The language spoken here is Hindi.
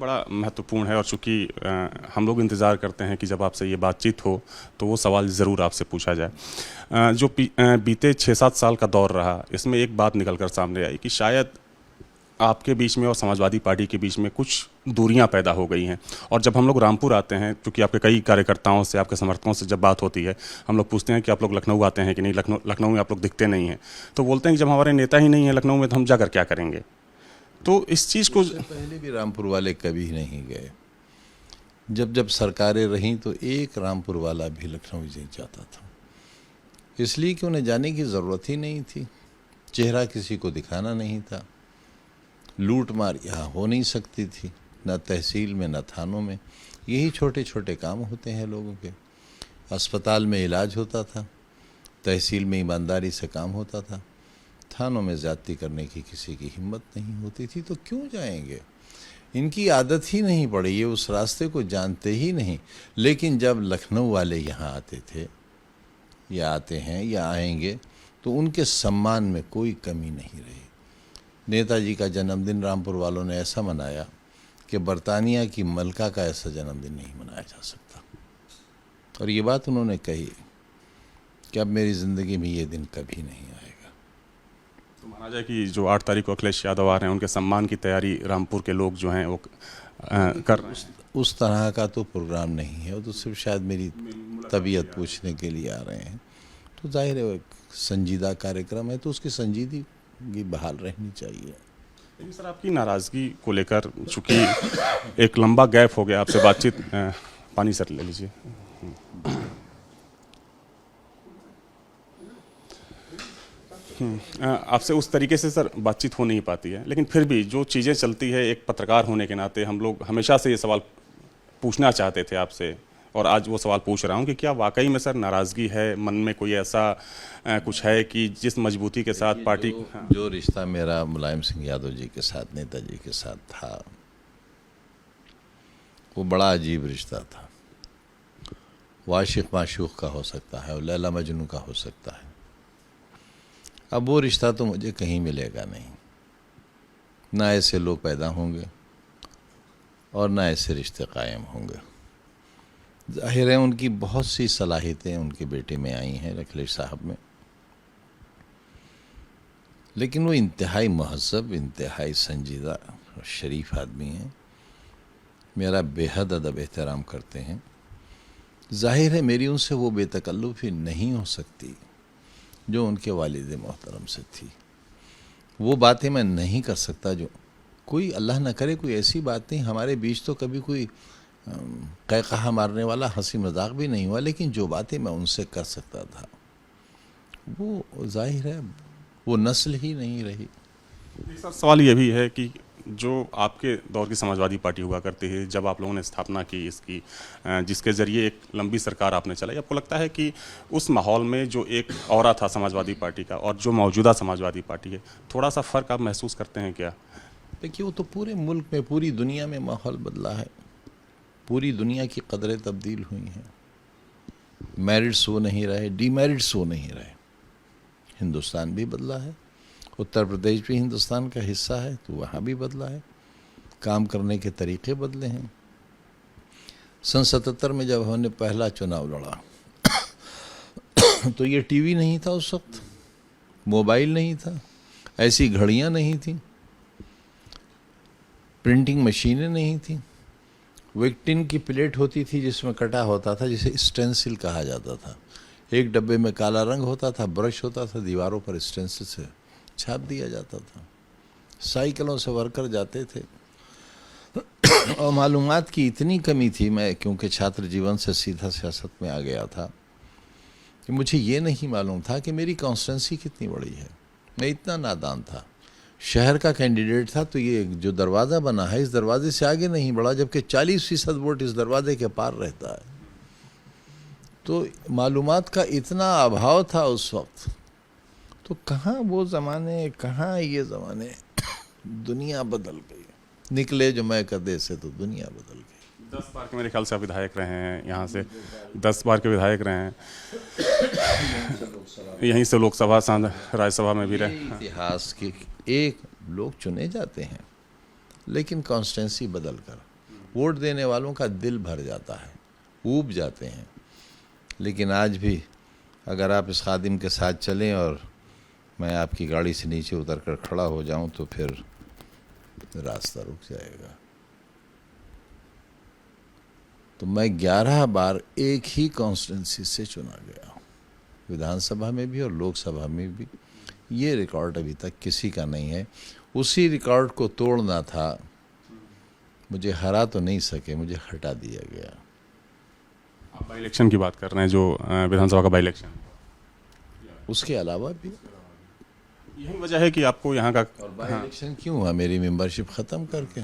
बड़ा महत्वपूर्ण है और चूँकि हम लोग इंतज़ार करते हैं कि जब आपसे ये बातचीत हो तो वो सवाल ज़रूर आपसे पूछा जाए। जो बीते 6-7 साल का दौर रहा, इसमें एक बात निकल कर सामने आई कि शायद आपके बीच में और समाजवादी पार्टी के बीच में कुछ दूरियां पैदा हो गई हैं। और जब हम लोग रामपुर आते हैं, क्योंकि आपके कई कार्यकर्ताओं से, आपके समर्थकों से जब बात होती है, हम लोग पूछते हैं कि आप लोग लखनऊ आते हैं कि नहीं, लखनऊ में आप लोग दिखते नहीं हैं। तो बोलते हैं कि जब हमारे नेता ही नहीं है लखनऊ में तो हम जाकर क्या करेंगे। तो इस चीज़ को पहले भी रामपुर वाले कभी नहीं गए। जब जब सरकारें रहीं तो एक रामपुर वाला भी लखनऊ नहीं जाता था, इसलिए कि उन्हें जाने की ज़रूरत ही नहीं थी। चेहरा किसी को दिखाना नहीं था, लूट मार यहाँ हो नहीं सकती थी, न तहसील में न थानों में। यही छोटे छोटे काम होते हैं लोगों के। अस्पताल में इलाज होता था, तहसील में ईमानदारी से काम होता था, थानों में ज़्यादती करने की किसी की हिम्मत नहीं होती थी। तो क्यों जाएंगे? इनकी आदत ही नहीं पड़ी, ये उस रास्ते को जानते ही नहीं। लेकिन जब लखनऊ वाले यहाँ आते थे या आते हैं या आएंगे तो उनके सम्मान में कोई कमी नहीं रही। नेताजी का जन्मदिन रामपुर वालों ने ऐसा मनाया कि बरतानिया की मलका का ऐसा जन्मदिन नहीं मनाया जा सकता। और ये बात उन्होंने कही कि अब मेरी ज़िंदगी में ये दिन कभी नहीं आएगा। तो माना जाए कि जो 8 तारीख को अखिलेश यादव आ रहे हैं, उनके सम्मान की तैयारी रामपुर के लोग जो हैं वो कर रहे हैं। उस तरह का तो प्रोग्राम नहीं है, वो तो सिर्फ शायद मेरी तबीयत पूछने के लिए आ रहे हैं। तो जाहिर है वो एक संजीदा कार्यक्रम है, तो उसकी संजीदगी बहाल रहनी चाहिए। लेकिन सर, आपकी नाराज़गी को लेकर चूँकि एक लंबा गैप हो गया आपसे बातचीत, पानी सर ले लीजिए। आपसे उस तरीके से सर बातचीत हो नहीं पाती है, लेकिन फिर भी जो चीज़ें चलती है, एक पत्रकार होने के नाते हम लोग हमेशा से ये सवाल पूछना चाहते थे आपसे, और आज वो सवाल पूछ रहा हूँ कि क्या वाकई में सर नाराज़गी है, मन में कोई ऐसा कुछ है कि जिस मजबूती के साथ पार्टी जो रिश्ता मेरा मुलायम सिंह यादव जी के साथ, नेताजी के साथ था, वो बड़ा अजीब रिश्ता था। वो आशिक माशूक का हो सकता है और लैला मजनू का हो सकता है। अब वो रिश्ता तो मुझे कहीं मिलेगा नहीं, ना ऐसे लोग पैदा होंगे और ना ऐसे रिश्ते कायम होंगे। जाहिर है उनकी बहुत सी सलाहियतें उनके बेटे में आई हैं, अखिलेश साहब में, लेकिन वो इंतहाई महज़ब, इंतहाई संजीदा और शरीफ आदमी हैं। मेरा बेहद अदब एहतराम करते हैं। जाहिर है मेरी उनसे वो बेतकल्लुफ़ी नहीं हो सकती जो उनके वालिद मोहतरम से थी। वो बातें मैं नहीं कर सकता जो कोई, अल्लाह न करे कोई ऐसी बात नहीं। हमारे बीच तो कभी कोई कहकहा मारने वाला हंसी मजाक भी नहीं हुआ, लेकिन जो बातें मैं उनसे कर सकता था वो जाहिर है वो नस्ल ही नहीं रही। सर, सवाल ये भी है कि जो आपके दौर की समाजवादी पार्टी हुआ करती है, जब आप लोगों ने स्थापना की इसकी, जिसके ज़रिए एक लंबी सरकार आपने चलाई, आपको लगता है कि उस माहौल में जो एक ऑरा था समाजवादी पार्टी का और जो मौजूदा समाजवादी पार्टी है, थोड़ा सा फ़र्क आप महसूस करते हैं क्या? देखिए, वो तो पूरे मुल्क में, पूरी दुनिया में माहौल बदला है। पूरी दुनिया की कदरें तब्दील हुई हैं। मेरिट्स वो नहीं रहे, डीमेरिट्स वो नहीं रहे। हिंदुस्तान भी बदला है, उत्तर प्रदेश भी हिंदुस्तान का हिस्सा है तो वहाँ भी बदला है। काम करने के तरीक़े बदले हैं। सन 77 में जब हमने पहला चुनाव लड़ा तो ये टीवी नहीं था उस वक्त, मोबाइल नहीं था, ऐसी घड़ियाँ नहीं थी, प्रिंटिंग मशीनें नहीं थी। वो एक टिन की प्लेट होती थी जिसमें कटा होता था, जिसे स्टेंसिल कहा जाता था। एक डब्बे में काला रंग होता था, ब्रश होता था, दीवारों पर स्टेंसिल से छाप दिया जाता था। साइकिलों से वर्कर जाते थे और मालूमात की इतनी कमी थी, मैं क्योंकि छात्र जीवन से सीधा सियासत में आ गया था, कि मुझे ये नहीं मालूम था कि मेरी कॉन्स्टिट्यूंसी कितनी बड़ी है। मैं इतना नादान था। शहर का कैंडिडेट था तो ये जो दरवाज़ा बना है इस दरवाजे से आगे नहीं बढ़ा, जबकि 40% वोट इस दरवाजे के पार रहता है। तो मालूमात का इतना अभाव था उस वक्त। तो कहाँ वो ज़माने, कहाँ ये ज़माने। दुनिया बदल गई। निकले जो मैं कदे से तो दुनिया बदल गई। 10 बार के मेरे ख्याल से आप विधायक रहे हैं, यहाँ से 10 बार के विधायक रहे हैं, यहीं से लोकसभा, राज्यसभा में भी रहे। इतिहास के एक लोग चुने जाते हैं, लेकिन कॉन्स्टिट्यूंसी बदल कर वोट देने वालों का दिल भर जाता है, ऊब जाते हैं। लेकिन आज भी अगर आप इस खादिम के साथ चलें और मैं आपकी गाड़ी से नीचे उतर कर खड़ा हो जाऊं तो फिर रास्ता रुक जाएगा। तो मैं 11 बार एक ही कॉन्स्टिट्यूंसी से चुना गया, विधानसभा में भी और लोकसभा में भी। ये रिकॉर्ड अभी तक किसी का नहीं है। उसी रिकॉर्ड को तोड़ना था। मुझे हरा तो नहीं सके, मुझे हटा दिया गया। आप बाई इलेक्शन की बात कर रहे हैं, जो विधानसभा का बाई इलेक्शन, उसके अलावा भी यही वजह है कि आपको यहाँ का और बाई इलेक्शन क्यों हुआ? मेरी मेंबरशिप ख़त्म करके।